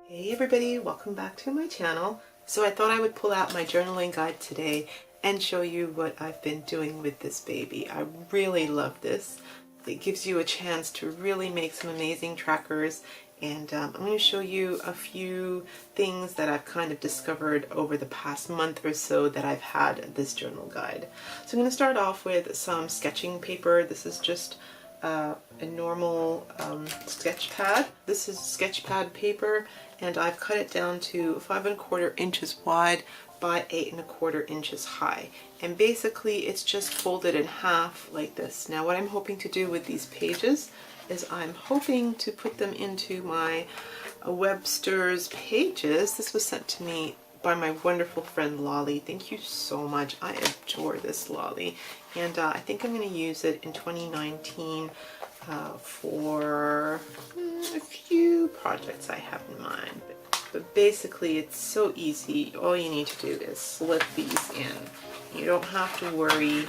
Hey everybody, welcome back to my channel. So I thought I would pull out my journaling guide today and show you what I've been doing with this baby. I really love this. It gives you a chance to really make some amazing trackers, and I'm going to show you a few things that I've kind of discovered over the past month or so that I've had this journal guide. So I'm going to start off with some sketching paper. This is just a normal sketch pad. This is sketch pad paper, and I've cut it down to 5¼ inches wide by 8¼ inches high, and basically it's just folded in half like this. Now what I'm hoping to do with these pages is I'm hoping to put them into my Webster's Pages. This was sent to me by my wonderful friend Lolly. Thank you so much. I adore this Lolly, and I think I'm going to use it in 2019 for a few projects I have in mind. But basically it's so easy. All you need to do is slip these in. You don't have to worry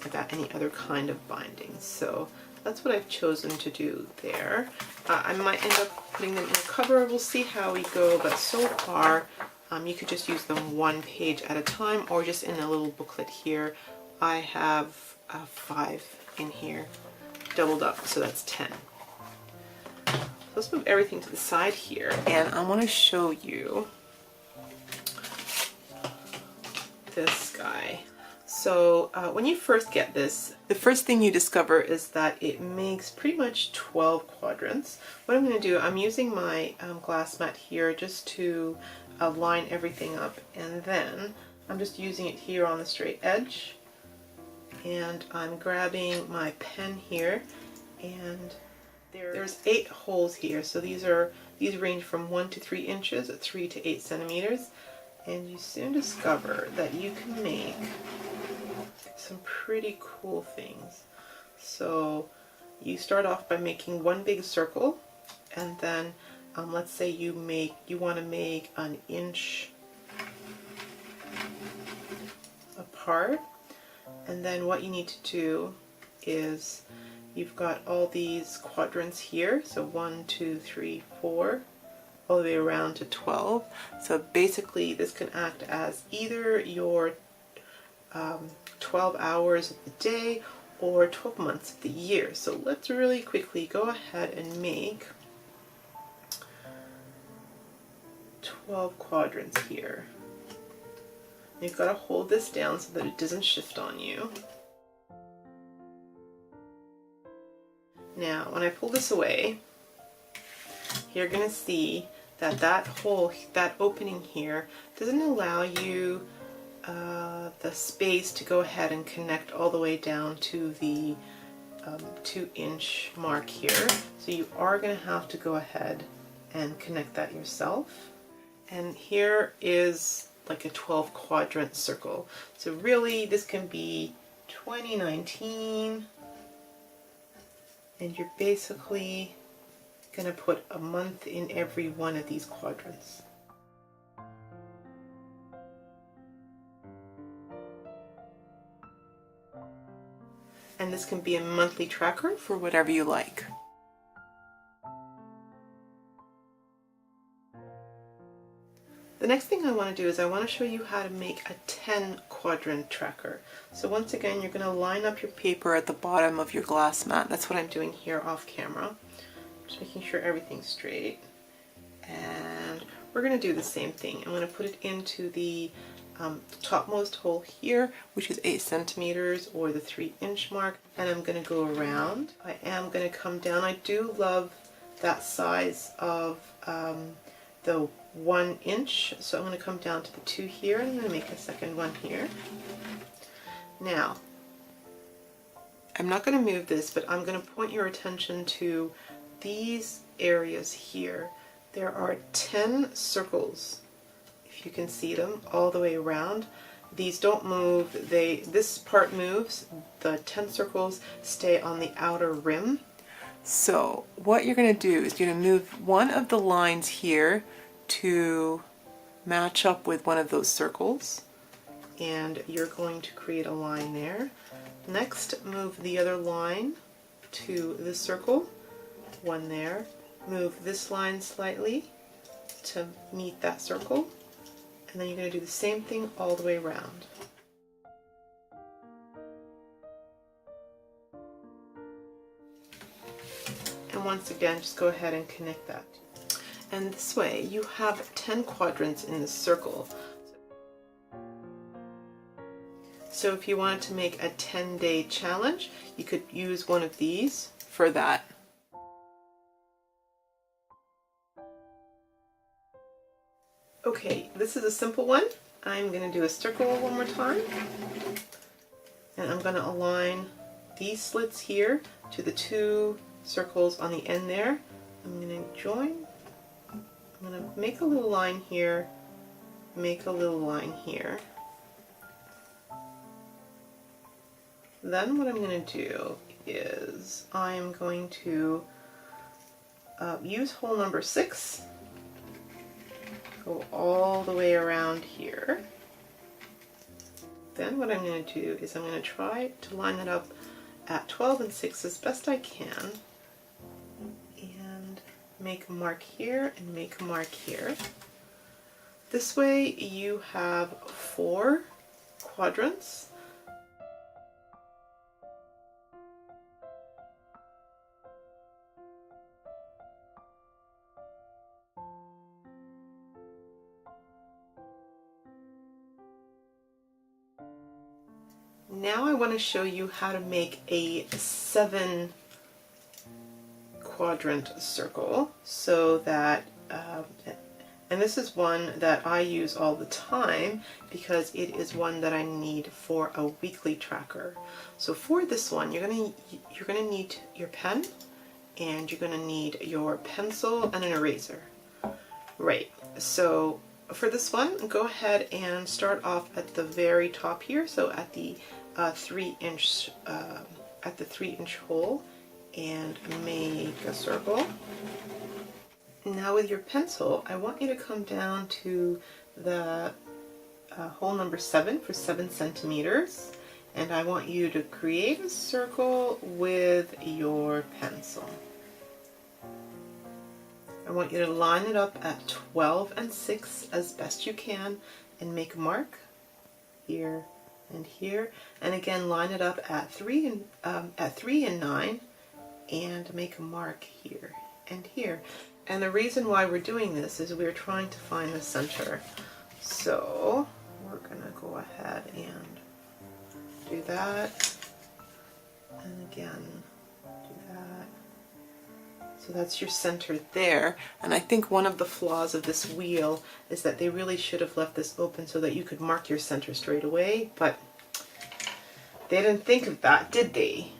about any other kind of binding. So that's what I've chosen to do there. I might end up putting them in a cover. We'll see how we go, but so far you could just use them one page at a time, or just in a little booklet here. I have 5 in here doubled up, so that's 10. So let's move everything to the side here, and I want to show you this guy. So when you first get this, the first thing you discover is that it makes pretty much 12 quadrants. What I'm going to do, I'm using my glass mat here just to line everything up, and then I'm just using it here on the straight edge, and I'm grabbing my pen here, and there's 8 holes here. So these range from 1 to 3 inches, 3 to 8 centimeters, and you soon discover that you can make some pretty cool things. So you start off by making one big circle, and then let's say you want to make an inch apart, and then what you need to do is you've got all these quadrants here, so 1, 2, 3, 4, all the way around to 12. So basically this can act as either your 12 hours of the day or 12 months of the year. So let's really quickly go ahead and make 12 quadrants here. You've got to hold this down so that it doesn't shift on you. Now when I pull this away, you're going to see that that hole, that opening here, doesn't allow you the space to go ahead and connect all the way down to the 2-inch mark here. So you are going to have to go ahead and connect that yourself. And here is like a 12 quadrant circle. So really this can be 2019, and you're basically going to put a month in every one of these quadrants. And this can be a monthly tracker for whatever you like. The next thing I want to do is I want to show you how to make a 10 quadrant tracker. So once again, you're going to line up your paper at the bottom of your glass mat. That's what I'm doing here off camera. Just making sure everything's straight. And we're going to do the same thing. I'm going to put it into the topmost hole here, which is 8 centimeters or the 3-inch mark, and I'm going to go around. I am going to come down. I do love that size of the 1 inch, so I'm going to come down to the 2 here, and I'm going to make a second one here. Now I'm not going to move this, but I'm going to point your attention to these areas here. There are 10 circles, if you can see them, all the way around. These don't move, this part moves, the 10 circles stay on the outer rim. So what you're going to do is you're going to move one of the lines here to match up with one of those circles, and you're going to create a line there. Next, move the other line to the circle, one there, move this line slightly, to meet that circle, and then you're going to do the same thing all the way around. And once again, just go ahead and connect that. And this way you have 10 quadrants in this circle. So if you wanted to make a 10-day challenge, you could use one of these for that. Okay, this is a simple one. I'm going to do a circle one more time. And I'm going to align these slits here to the 2 circles on the end there. I'm going to join. I'm going to make a little line here, make a little line here. Then what I'm going to do is I'm going to use hole number 6, go all the way around here. Then what I'm going to do is I'm going to try to line it up at 12 and 6 as best I can, and make a mark here and make a mark here. This way you have 4 quadrants. Now I want to show you how to make a 7 quadrant circle, so that, and this is one that I use all the time because it is one that I need for a weekly tracker. So for this one, you're gonna need your pen, and you're gonna need your pencil and an eraser. Right. So for this one, go ahead and start off at the very top here. So at the 3-inch hole, and make a circle. Now with your pencil, I want you to come down to the hole number 7 for 7 centimeters, and I want you to create a circle with your pencil. I want you to line it up at 12 and 6 as best you can, and make a mark here and here, and again line it up at 3 and 9, and make a mark here and here. And the reason why we're doing this is we're trying to find the center. So we're gonna go ahead and do that, and again do that. So that's your center there. And I think one of the flaws of this wheel is that they really should have left this open so that you could mark your center straight away, but they didn't think of that, did they?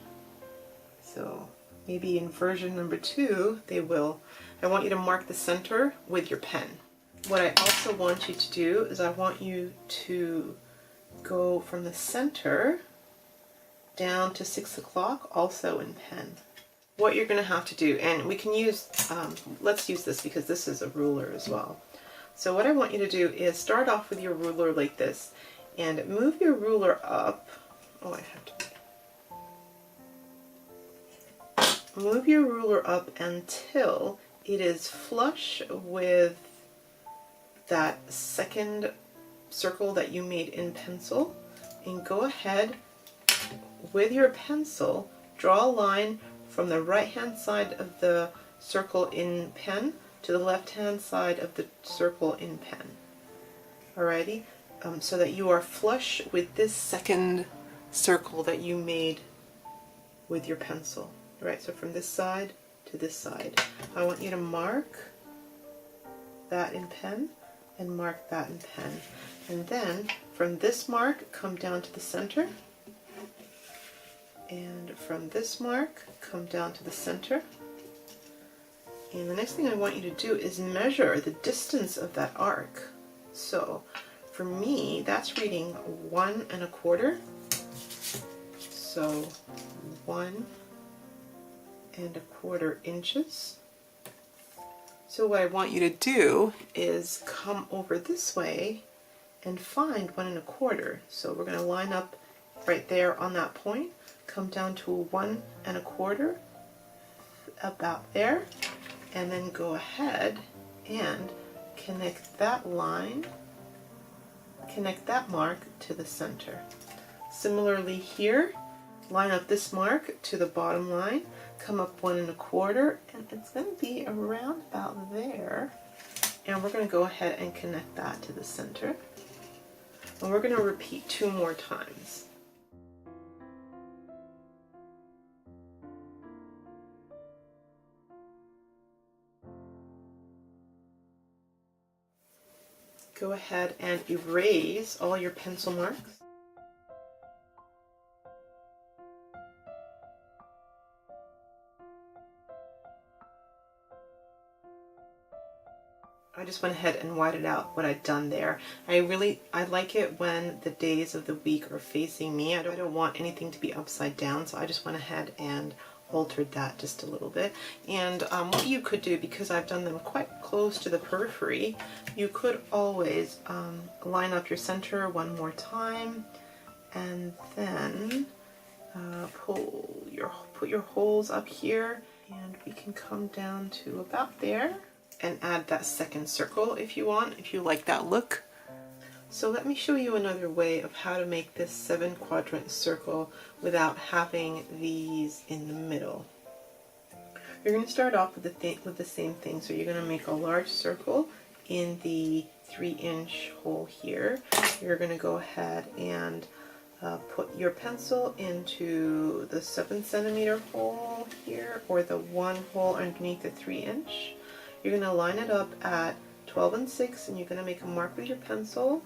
So maybe in version number 2 they will. I want you to mark the center with your pen. What I also want you to do is I want you to go from the center down to 6 o'clock also in pen. What you're going to have to do, and we can use, let's use this because this is a ruler as well. So what I want you to do is start off with your ruler like this, and move your ruler up. Oh, I have to move your ruler up until it is flush with that second circle that you made in pencil, and go ahead with your pencil, draw a line from the right hand side of the circle in pen to the left hand side of the circle in pen. Alrighty, so that you are flush with this second circle that you made with your pencil. Right, so from this side to this side. I want you to mark that in pen and mark that in pen. And then from this mark, come down to the center. And from this mark, come down to the center. And the next thing I want you to do is measure the distance of that arc. So for me, that's reading 1 1/4. So 1 1/4 inches. So what I want you to do is come over this way and find 1 1/4. So we're going to line up right there on that point, come down to 1 1/4, about there, and then go ahead and connect that line, connect that mark to the center. Similarly here, line up this mark to the bottom line, come up 1 1/4, and it's going to be around about there. And we're going to go ahead and connect that to the center. And we're going to repeat 2 more times. Go ahead and erase all your pencil marks. I just went ahead and whited out what I'd done there. I like it when the days of the week are facing me. I don't want anything to be upside down, so I just went ahead and altered that just a little bit. And what you could do, because I've done them quite close to the periphery, you could always line up your center 1 more time, and then put your holes up here, and we can come down to about there and add that second circle if you want, if you like that look. So let me show you another way of how to make this 7-quadrant circle without having these in the middle. You're going to start off with the same thing. So you're going to make a large circle in the 3-inch hole here. You're going to go ahead and put your pencil into the 7-centimeter hole here, or the 1 hole underneath the 3-inch. You're going to line it up at 12 6, and you're going to make a mark with your pencil,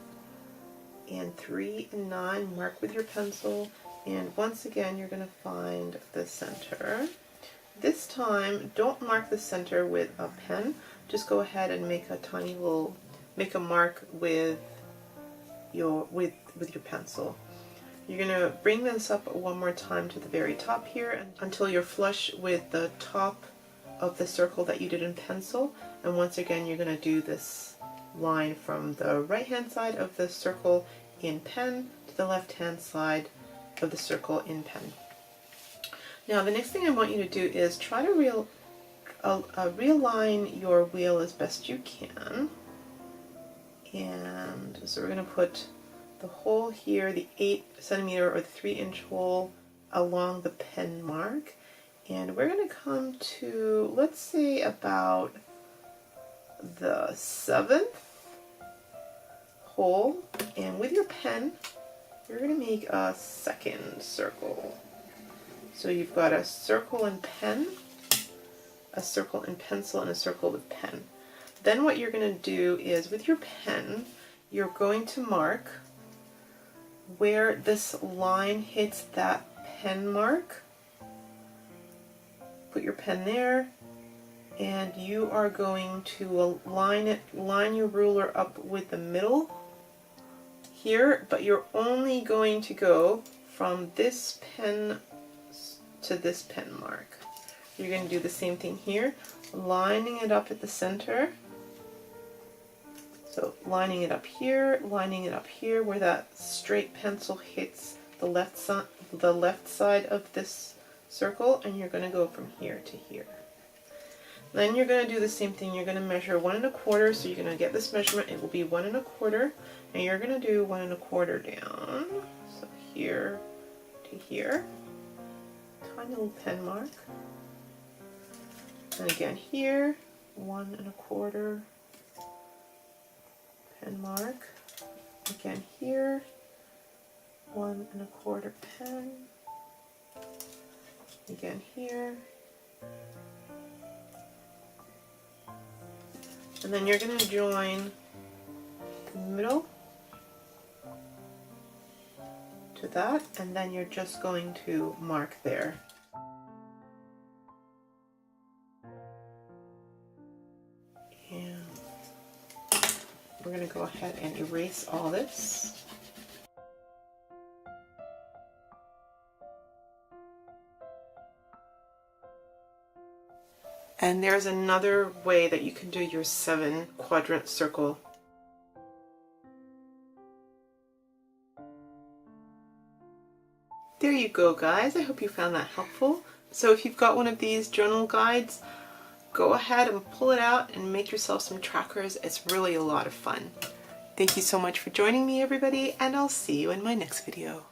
and 3 9, mark with your pencil, and once again you're going to find the center. This time, don't mark the center with a pen, just go ahead and make a mark with your pencil. You're going to bring this up 1 more time to the very top here until you're flush with the top of the circle that you did in pencil, and once again you're going to do this line from the right hand side of the circle in pen to the left hand side of the circle in pen. Now the next thing I want you to do is try to realign your wheel as best you can. And so we're going to put the hole here, the 8-centimeter or the 3-inch hole, along the pen mark, and we're going to come to, let's say, about the 7th hole, and with your pen you're going to make a second circle. So you've got a circle in pen, a circle in pencil, and a circle with pen. Then what you're going to do is, with your pen, you're going to mark where this line hits that pen mark. Put your pen there, and you are going to line your ruler up with the middle here, but you're only going to go from this pen to this pen mark. You're going to do the same thing here, lining it up at the center. So lining it up here where that straight pencil hits the left side of this circle, and you're going to go from here to here. Then you're going to do the same thing. You're going to measure 1 1/4, so you're going to get this measurement. It will be 1 1/4, and you're going to do 1 1/4 down. So here to here, tiny little pen mark, and again here, 1 1/4 pen mark. Again here, 1 1/4 pen. Again here. And then you're going to join the middle to that, and then you're just going to mark there. And we're going to go ahead and erase all this. And there's another way that you can do your 7-quadrant circle. There you go, guys. I hope you found that helpful. So if you've got one of these journal guides, go ahead and pull it out and make yourself some trackers. It's really a lot of fun. Thank you so much for joining me, everybody, and I'll see you in my next video.